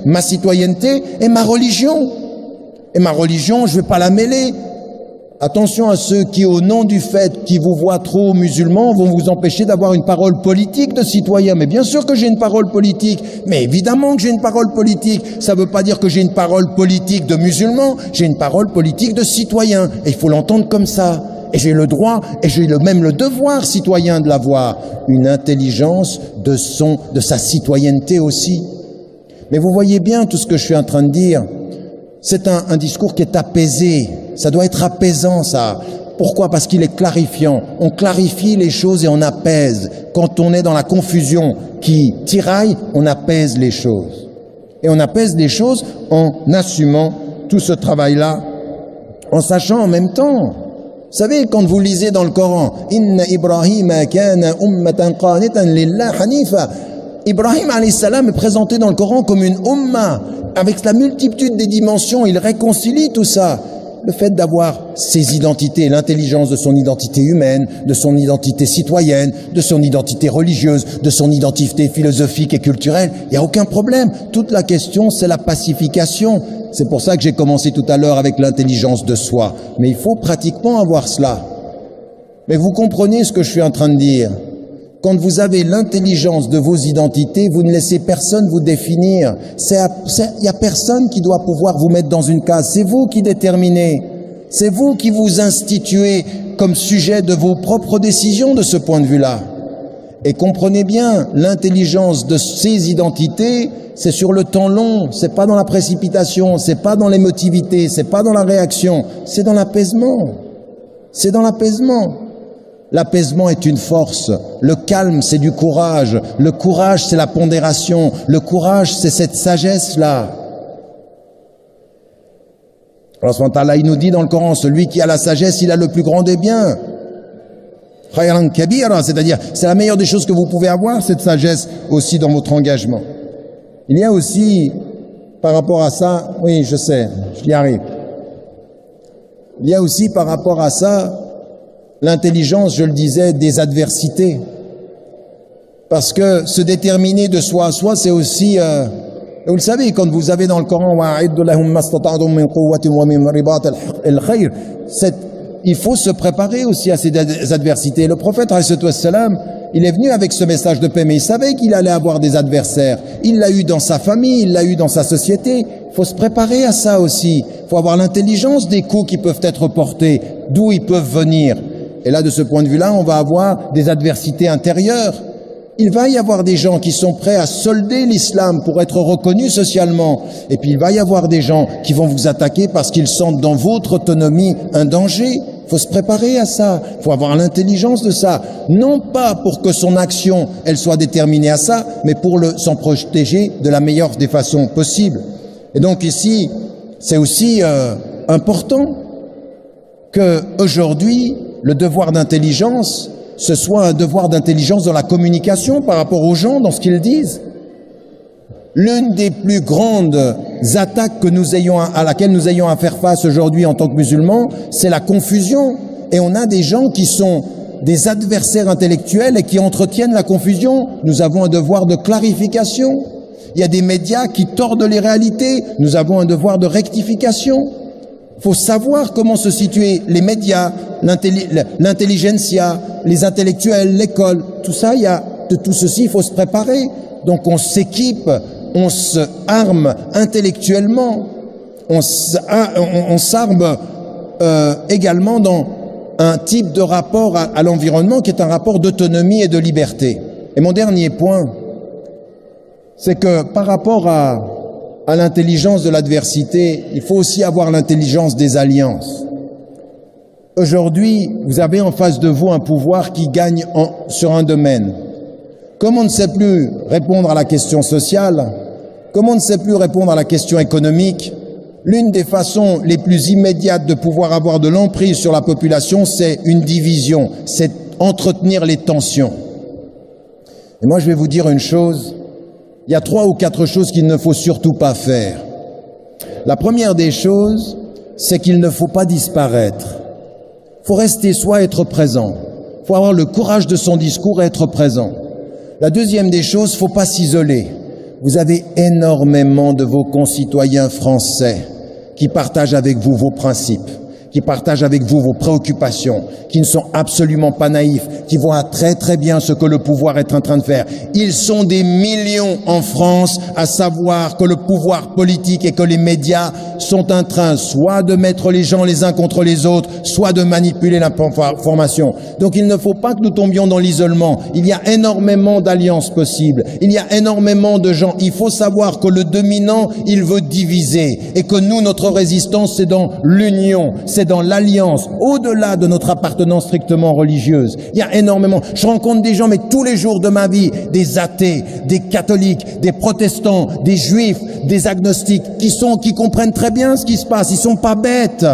ma citoyenneté et ma religion. Et ma religion, je ne vais pas la mêler. Attention à ceux qui, au nom du fait qu'ils vous voient trop musulmans, vont vous empêcher d'avoir une parole politique de citoyen. Mais bien sûr que j'ai une parole politique, mais évidemment que j'ai une parole politique. Ça ne veut pas dire que j'ai une parole politique de musulman, j'ai une parole politique de citoyen. Et il faut l'entendre comme ça. Et j'ai le droit, et j'ai même le devoir citoyen de l'avoir. Une intelligence de sa citoyenneté aussi. Mais vous voyez bien tout ce que je suis en train de dire. C'est un discours qui est apaisé. Ça doit être apaisant, ça. Pourquoi? Parce qu'il est clarifiant. On clarifie les choses et on apaise. Quand on est dans la confusion qui tiraille, on apaise les choses. Et on apaise les choses en assumant tout ce travail-là, en sachant en même temps. Vous savez, quand vous lisez dans le Coran, « Inna Ibrahima kana ummatan qanitan lillah hanifa » Ibrahim alayhi salam est présenté dans le Coran comme une umma. Avec la multitude des dimensions, il réconcilie tout ça. Le fait d'avoir ses identités, l'intelligence de son identité humaine, de son identité citoyenne, de son identité religieuse, de son identité philosophique et culturelle, il n'y a aucun problème. Toute la question, c'est la pacification. C'est pour ça que j'ai commencé tout à l'heure avec l'intelligence de soi. Mais il faut pratiquement avoir cela. Mais vous comprenez ce que je suis en train de dire. Quand vous avez l'intelligence de vos identités, vous ne laissez personne vous définir. Il n'y a personne qui doit pouvoir vous mettre dans une case. C'est vous qui déterminez. C'est vous qui vous instituez comme sujet de vos propres décisions de ce point de vue-là. Et comprenez bien, l'intelligence de ces identités, c'est sur le temps long. C'est pas dans la précipitation, c'est pas dans l'émotivité, c'est pas dans la réaction, c'est dans l'apaisement. C'est dans l'apaisement. L'apaisement est une force, le calme c'est du courage, le courage c'est la pondération, le courage c'est cette sagesse-là. Allah il nous dit dans le Coran, celui qui a la sagesse, il a le plus grand des biens. Khayran kabira, c'est-à-dire c'est la meilleure des choses que vous pouvez avoir, cette sagesse aussi dans votre engagement. Il y a aussi, par rapport à ça, oui je sais, j'y arrive. Il y a aussi par rapport à ça, l'intelligence, je le disais, des adversités. Parce que se déterminer de soi à soi, c'est aussi... vous le savez, quand vous avez dans le Coran il faut se préparer aussi à ces adversités. Le prophète, il est venu avec ce message de paix, mais il savait qu'il allait avoir des adversaires. Il l'a eu dans sa famille, il l'a eu dans sa société. Il faut se préparer à ça aussi. Il faut avoir l'intelligence des coups qui peuvent être portés, d'où ils peuvent venir. Et là, de ce point de vue-là, on va avoir des adversités intérieures. Il va y avoir des gens qui sont prêts à solder l'islam pour être reconnus socialement. Et puis, il va y avoir des gens qui vont vous attaquer parce qu'ils sentent dans votre autonomie un danger. Il faut se préparer à ça. Il faut avoir l'intelligence de ça. Non pas pour que son action, elle soit déterminée à ça, mais pour s'en protéger de la meilleure des façons possibles. Et donc ici, c'est aussi important que aujourd'hui, le devoir d'intelligence, ce soit un devoir d'intelligence dans la communication par rapport aux gens, dans ce qu'ils disent. L'une des plus grandes attaques à laquelle nous ayons à faire face aujourd'hui en tant que musulmans, c'est la confusion. Et on a des gens qui sont des adversaires intellectuels et qui entretiennent la confusion. Nous avons un devoir de clarification. Il y a des médias qui tordent les réalités. Nous avons un devoir de rectification. Il faut savoir comment se situer les médias, l'intelligentsia, les intellectuels, l'école. Tout ça, de tout ceci, il faut se préparer. Donc on s'équipe, on se arme intellectuellement, on s'arme également dans un type de rapport à l'environnement qui est un rapport d'autonomie et de liberté. Et mon dernier point, c'est que par rapport à l'intelligence de l'adversité, il faut aussi avoir l'intelligence des alliances. Aujourd'hui, vous avez en face de vous un pouvoir qui gagne sur un domaine. Comme on ne sait plus répondre à la question sociale, comme on ne sait plus répondre à la question économique, l'une des façons les plus immédiates de pouvoir avoir de l'emprise sur la population, c'est une division, c'est entretenir les tensions. Et moi, je vais vous dire une chose. Il y a 3 ou 4 choses qu'il ne faut surtout pas faire. La première des choses, c'est qu'il ne faut pas disparaître. Il faut rester soi, être présent. Il faut avoir le courage de son discours et être présent. La deuxième des choses, il ne faut pas s'isoler. vous avez énormément de vos concitoyens français qui partagent avec vous vos principes, qui partagent avec vous vos préoccupations, qui ne sont absolument pas naïfs, qui voient très très bien ce que le pouvoir est en train de faire. Ils sont des millions en France à savoir que le pouvoir politique et que les médias sont en train soit de mettre les gens les uns contre les autres, soit de manipuler l'information. Donc il ne faut pas que nous tombions dans l'isolement. Il y a énormément d'alliances possibles. Il y a énormément de gens. Il faut savoir que le dominant, il veut diviser et que nous, notre résistance, c'est dans l'union, c'est dans l'alliance, au-delà de notre appartenance strictement religieuse. Il y a énormément. Je rencontre des gens, mais tous les jours de ma vie, des athées, des catholiques, des protestants, des juifs, des agnostiques, qui comprennent très bien ce qui se passe. Ils sont pas bêtes.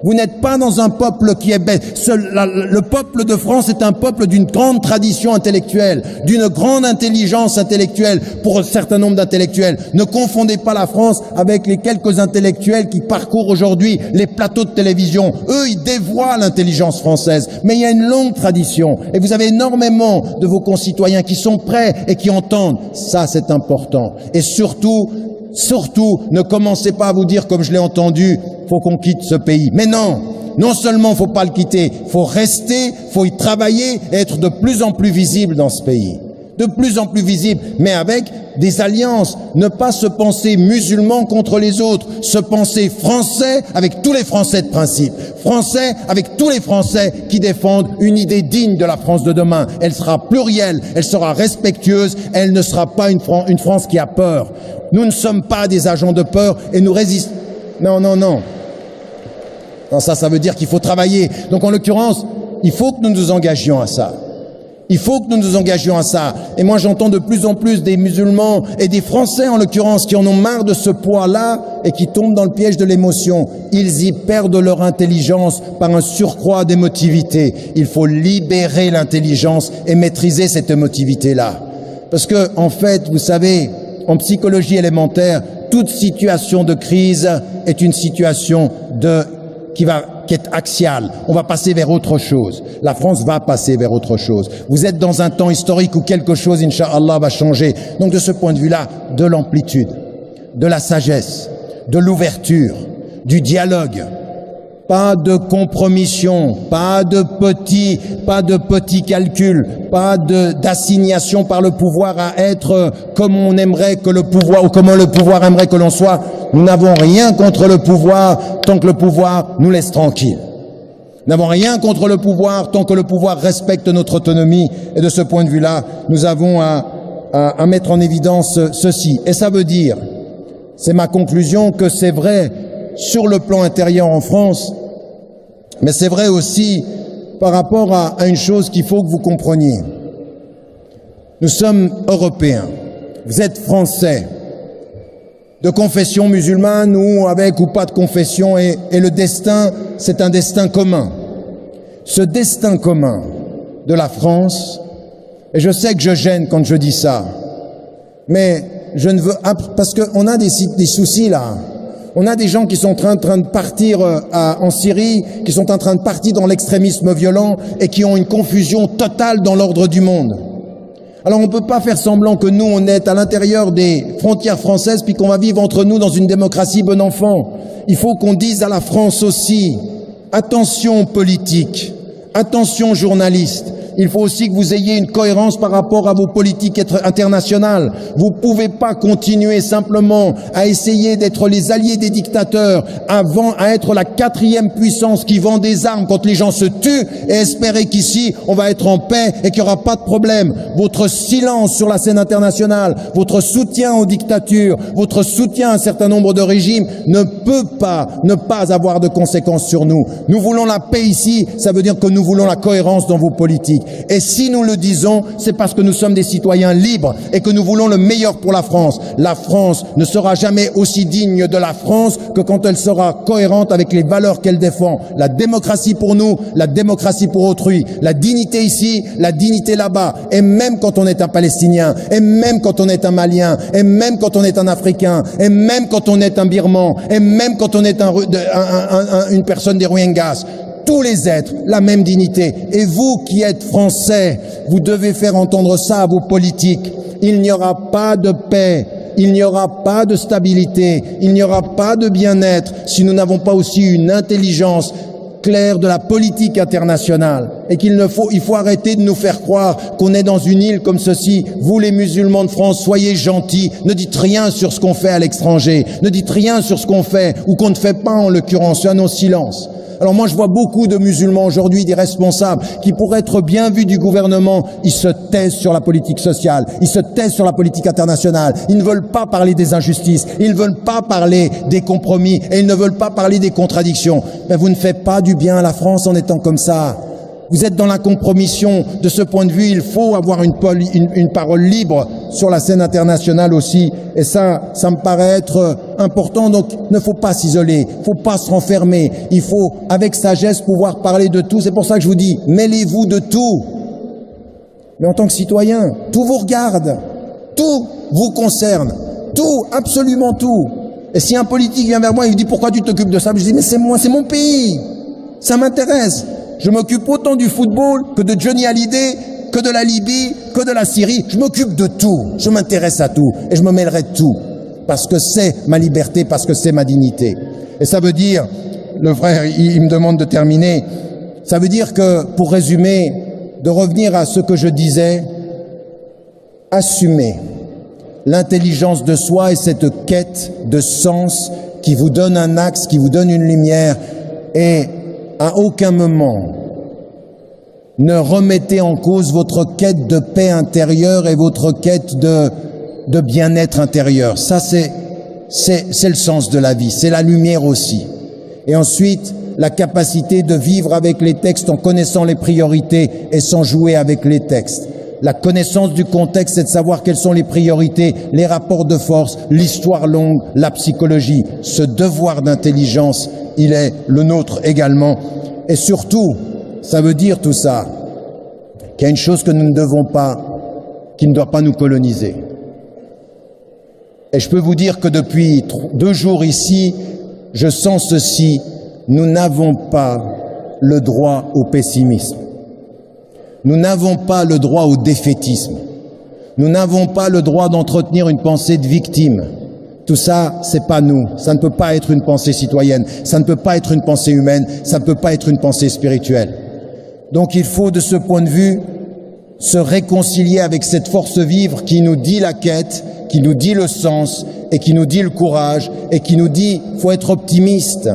Vous n'êtes pas dans un peuple qui est bête. Le peuple de France est un peuple d'une grande tradition intellectuelle, d'une grande intelligence intellectuelle pour un certain nombre d'intellectuels. Ne confondez pas la France avec les quelques intellectuels qui parcourent aujourd'hui les plateaux de télévision. Eux, ils dévoient l'intelligence française. Mais il y a une longue tradition. Et vous avez énormément de vos concitoyens qui sont prêts et qui entendent. Ça, c'est important. Et surtout, ne commencez pas à vous dire, comme je l'ai entendu, faut qu'on quitte ce pays. Mais non, non seulement faut pas le quitter, faut rester, faut y travailler et être de plus en plus visible dans ce pays. De plus en plus visible, mais avec des alliances. Ne pas se penser musulman contre les autres, se penser français avec tous les Français de principe. Français avec tous les Français qui défendent une idée digne de la France de demain. Elle sera plurielle, elle sera respectueuse, elle ne sera pas une France qui a peur. Nous ne sommes pas des agents de peur et nous résistons. Non. Non, ça veut dire qu'il faut travailler. Donc en l'occurrence, il faut que nous nous engagions à ça. Il faut que nous nous engagions à ça. Et moi, j'entends de plus en plus des musulmans et des Français, en l'occurrence, qui en ont marre de ce poids-là et qui tombent dans le piège de l'émotion. Ils y perdent leur intelligence par un surcroît d'émotivité. Il faut libérer l'intelligence et maîtriser cette émotivité-là. Parce que, en fait, vous savez, en psychologie élémentaire, toute situation de crise est une situation qui est axiale. On va passer vers autre chose. La France va passer vers autre chose. Vous êtes dans un temps historique où quelque chose, Inch'Allah, va changer. Donc de ce point de vue-là, de l'amplitude, de la sagesse, de l'ouverture, du dialogue, pas de compromission, pas de petits calculs, pas d'assignation par le pouvoir à être comme on aimerait que le pouvoir, ou comment le pouvoir aimerait que l'on soit. Nous n'avons rien contre le pouvoir tant que le pouvoir nous laisse tranquilles. Nous n'avons rien contre le pouvoir tant que le pouvoir respecte notre autonomie. Et de ce point de vue-là, nous avons à mettre en évidence ceci. Et ça veut dire, c'est ma conclusion, que c'est vrai sur le plan intérieur en France, mais c'est vrai aussi par rapport à une chose qu'il faut que vous compreniez. Nous sommes Européens, vous êtes Français, de confession musulmane ou avec ou pas de confession, et le destin, c'est un destin commun. Ce destin commun de la France, et je sais que je gêne quand je dis ça, mais je ne veux, parce qu'on a des soucis là. On a des gens qui sont en train de partir en Syrie, qui sont en train de partir dans l'extrémisme violent et qui ont une confusion totale dans l'ordre du monde. Alors on ne peut pas faire semblant que nous, on est à l'intérieur des frontières françaises puis qu'on va vivre entre nous dans une démocratie bon enfant. Il faut qu'on dise à la France aussi, attention politique, attention journalistes. Il faut aussi que vous ayez une cohérence par rapport à vos politiques internationales. Vous ne pouvez pas continuer simplement à essayer d'être les alliés des dictateurs avant à être la 4e puissance qui vend des armes quand les gens se tuent et espérer qu'ici on va être en paix et qu'il n'y aura pas de problème. Votre silence sur la scène internationale, votre soutien aux dictatures, votre soutien à un certain nombre de régimes ne peut pas ne pas avoir de conséquences sur nous. Nous voulons la paix ici, ça veut dire que nous voulons la cohérence dans vos politiques. Et si nous le disons, c'est parce que nous sommes des citoyens libres et que nous voulons le meilleur pour la France. La France ne sera jamais aussi digne de la France que quand elle sera cohérente avec les valeurs qu'elle défend. La démocratie pour nous, la démocratie pour autrui. La dignité ici, la dignité là-bas. Et même quand on est un Palestinien, et même quand on est un Malien, et même quand on est un Africain, et même quand on est un Birman, et même quand on est une personne des Rohingyas. Tous les êtres, la même dignité. Et vous qui êtes Français, vous devez faire entendre ça à vos politiques. il n'y aura pas de paix, il n'y aura pas de stabilité, il n'y aura pas de bien-être si nous n'avons pas aussi une intelligence claire de la politique internationale, et il faut arrêter de nous faire croire qu'on est dans une île comme ceci. Vous les musulmans de France, soyez gentils, ne dites rien sur ce qu'on fait à l'étranger, ne dites rien sur ce qu'on fait ou qu'on ne fait pas en l'occurrence, un non-silence. Alors moi je vois beaucoup de musulmans aujourd'hui, des responsables, qui pourraient être bien vus du gouvernement, ils se taisent sur la politique sociale, ils se taisent sur la politique internationale, ils ne veulent pas parler des injustices, ils ne veulent pas parler des compromis et ils ne veulent pas parler des contradictions. Mais vous ne faites pas du bien à la France en étant comme ça. Vous êtes dans la compromission. De ce point de vue, il faut avoir une parole libre sur la scène internationale aussi. Et ça me paraît être important. Donc, ne faut pas s'isoler. Il ne faut pas se renfermer. Il faut, avec sagesse, pouvoir parler de tout. C'est pour ça que je vous dis, mêlez-vous de tout. Mais en tant que citoyen, tout vous regarde. Tout vous concerne. Tout, absolument tout. Et si un politique vient vers moi et me dit, pourquoi tu t'occupes de ça? Je dis, mais c'est moi, c'est mon pays. Ça m'intéresse. Je m'occupe autant du football que de Johnny Hallyday, que de la Libye, que de la Syrie. Je m'occupe de tout. Je m'intéresse à tout. Et je me mêlerai de tout. Parce que c'est ma liberté, parce que c'est ma dignité. Et ça veut dire, le frère, il me demande de terminer, ça veut dire que, pour résumer, de revenir à ce que je disais, assumer l'intelligence de soi et cette quête de sens qui vous donne un axe, qui vous donne une lumière, et à aucun moment ne remettez en cause votre quête de paix intérieure et votre quête de bien-être intérieur. Ça, c'est le sens de la vie, c'est la lumière aussi. Et ensuite, la capacité de vivre avec les textes en connaissant les priorités et sans jouer avec les textes. La connaissance du contexte, c'est de savoir quelles sont les priorités, les rapports de force, l'histoire longue, la psychologie. Ce devoir d'intelligence, il est le nôtre également. Et surtout, ça veut dire tout ça, qu'il y a une chose que nous ne devons pas, qui ne doit pas nous coloniser. Et je peux vous dire que depuis 2 jours ici, je sens ceci, nous n'avons pas le droit au pessimisme. Nous n'avons pas le droit au défaitisme. Nous n'avons pas le droit d'entretenir une pensée de victime. Tout ça, c'est pas nous. Ça ne peut pas être une pensée citoyenne. Ça ne peut pas être une pensée humaine. Ça ne peut pas être une pensée spirituelle. Donc il faut, de ce point de vue, se réconcilier avec cette force vive qui nous dit la quête, qui nous dit le sens et qui nous dit le courage et qui nous dit faut être optimiste.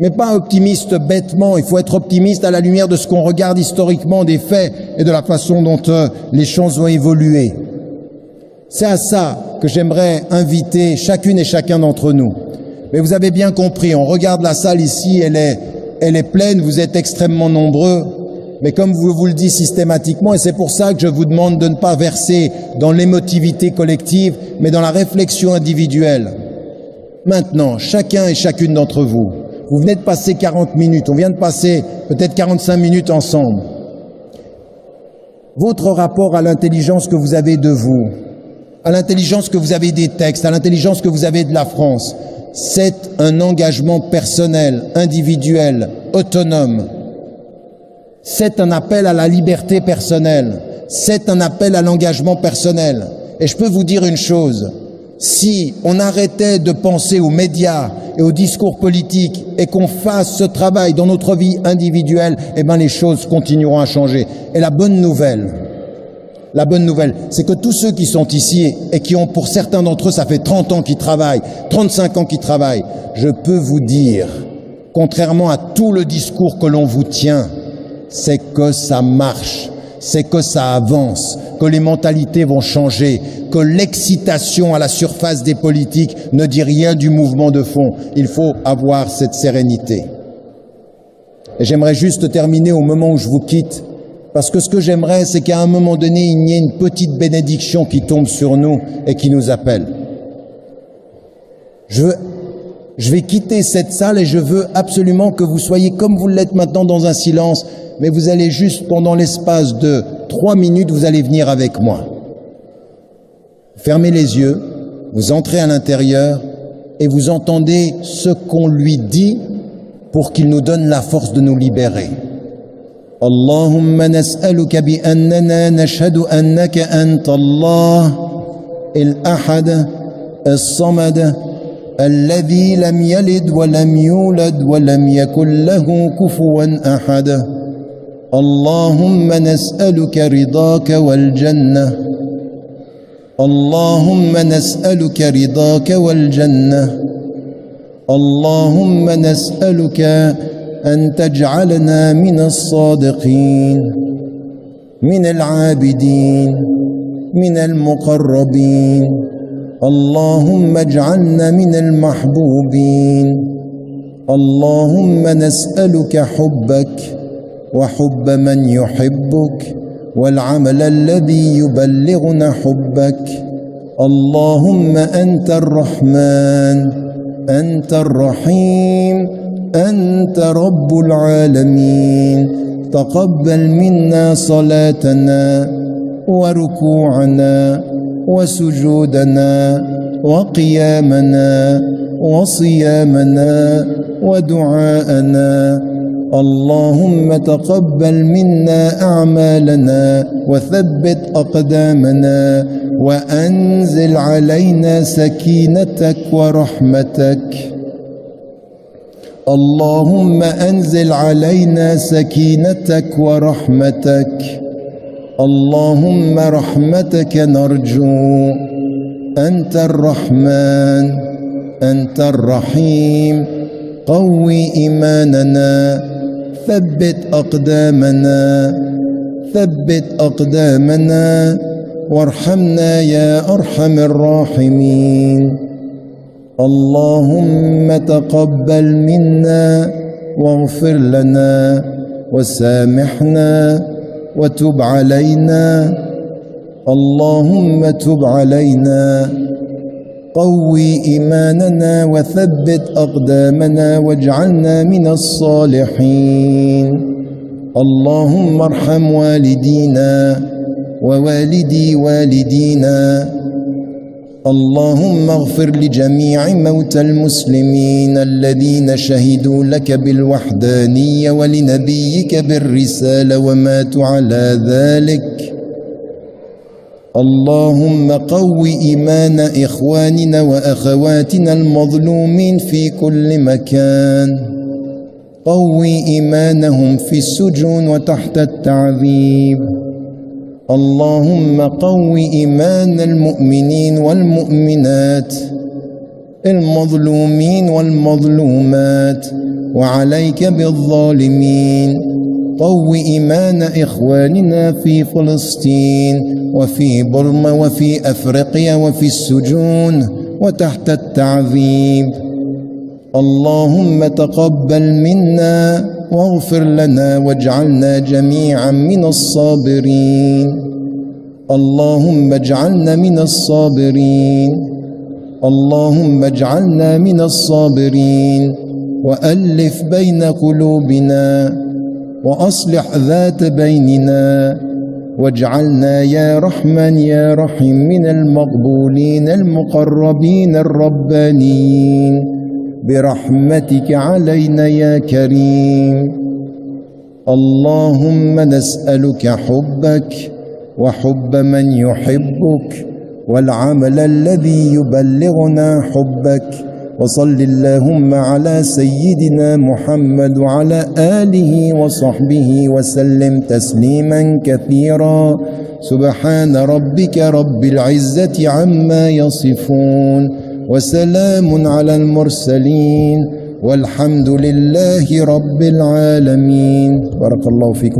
Mais pas optimiste bêtement, il faut être optimiste à la lumière de ce qu'on regarde historiquement des faits et de la façon dont les choses ont évolué. C'est à ça que j'aimerais inviter chacune et chacun d'entre nous. Mais vous avez bien compris, on regarde la salle ici, elle est pleine, vous êtes extrêmement nombreux, mais comme je vous le dis systématiquement, et c'est pour ça que je vous demande de ne pas verser dans l'émotivité collective, mais dans la réflexion individuelle. Maintenant, chacun et chacune d'entre vous, vous venez de passer 40 minutes, on vient de passer peut-être 45 minutes ensemble. Votre rapport à l'intelligence que vous avez de vous, à l'intelligence que vous avez des textes, à l'intelligence que vous avez de la France, c'est un engagement personnel, individuel, autonome. C'est un appel à la liberté personnelle. C'est un appel à l'engagement personnel. Et je peux vous dire une chose, si on arrêtait de penser aux médias et aux discours politiques et qu'on fasse ce travail dans notre vie individuelle, eh ben les choses continueront à changer. Et la bonne nouvelle, c'est que tous ceux qui sont ici et qui ont, pour certains d'entre eux, ça fait 30 ans qu'ils travaillent, 35 ans qu'ils travaillent, je peux vous dire, contrairement à tout le discours que l'on vous tient, c'est que ça marche, c'est que ça avance, que les mentalités vont changer, que l'excitation à la surface des politiques ne dit rien du mouvement de fond. Il faut avoir cette sérénité. Et j'aimerais juste terminer au moment où je vous quitte, parce que ce que j'aimerais, c'est qu'à un moment donné, il y ait une petite bénédiction qui tombe sur nous et qui nous appelle. Je vais quitter cette salle et je veux absolument que vous soyez comme vous l'êtes maintenant dans un silence, mais vous allez juste, pendant l'espace de 3 minutes, vous allez venir avec moi. Fermez les yeux, vous entrez à l'intérieur et vous entendez ce qu'on lui dit pour qu'il nous donne la force de nous libérer. اللهم نسألك بأننا نشهد أنك أنت الله الأحد الصمد الذي لم يلد ولم يولد ولم يكن له كفوا أحد. اللهم نسألك رضاك والجنة، اللهم نسألك رضاك والجنة، اللهم نسألك أن تجعلنا من الصادقين، من العابدين، من المقربين. اللهم اجعلنا من المحبوبين. اللهم نسألك حبك وحب من يحبك والعمل الذي يبلغنا حبك. اللهم أنت الرحمن، أنت الرحيم، أنت رب العالمين. تقبل منا صلاتنا وركوعنا وسجودنا وقيامنا وصيامنا ودعاءنا. اللهم تقبل منا أعمالنا وثبت أقدامنا وأنزل علينا سكينتك ورحمتك. اللهم أنزل علينا سكينتك ورحمتك. اللهم رحمتك نرجو. أنت الرحمن، أنت الرحيم. قوي إيماننا، ثبت أقدامنا، ثبت أقدامنا، وارحمنا يا أرحم الراحمين. اللهم تقبل منا واغفر لنا وسامحنا وتب علينا. اللهم تب علينا، قوي إيماننا وثبت أقدامنا واجعلنا من الصالحين. اللهم ارحم والدينا ووالدي والدينا. اللهم اغفر لجميع موتى المسلمين الذين شهدوا لك بالوحدانية ولنبيك بالرسالة وماتوا على ذلك. اللهم قو إيمان إخواننا وأخواتنا المظلومين في كل مكان، قو إيمانهم في السجون وتحت التعذيب. اللهم قو إيمان المؤمنين والمؤمنات المظلومين والمظلومات، وعليك بالظالمين. قو إيمان إخواننا في فلسطين وفي برما وفي أفريقيا وفي السجون وتحت التعذيب. اللهم تقبل منا واغفر لنا واجعلنا جميعا من الصابرين. اللهم اجعلنا من الصابرين. اللهم اجعلنا من الصابرين، وألف بين قلوبنا وأصلح ذات بيننا، واجعلنا يا رحمن يا رحيم من المقبولين المقربين الربانيين برحمتك علينا يا كريم. اللهم نسألك حبك وحب من يحبك والعمل الذي يبلغنا حبك. وصل اللهم على سيدنا محمد وعلى آله وصحبه وسلم تسليما كثيرا. سبحان ربك رب العزة عما يصفون، وسلام على المرسلين، والحمد لله رب العالمين. بارك الله فيكم.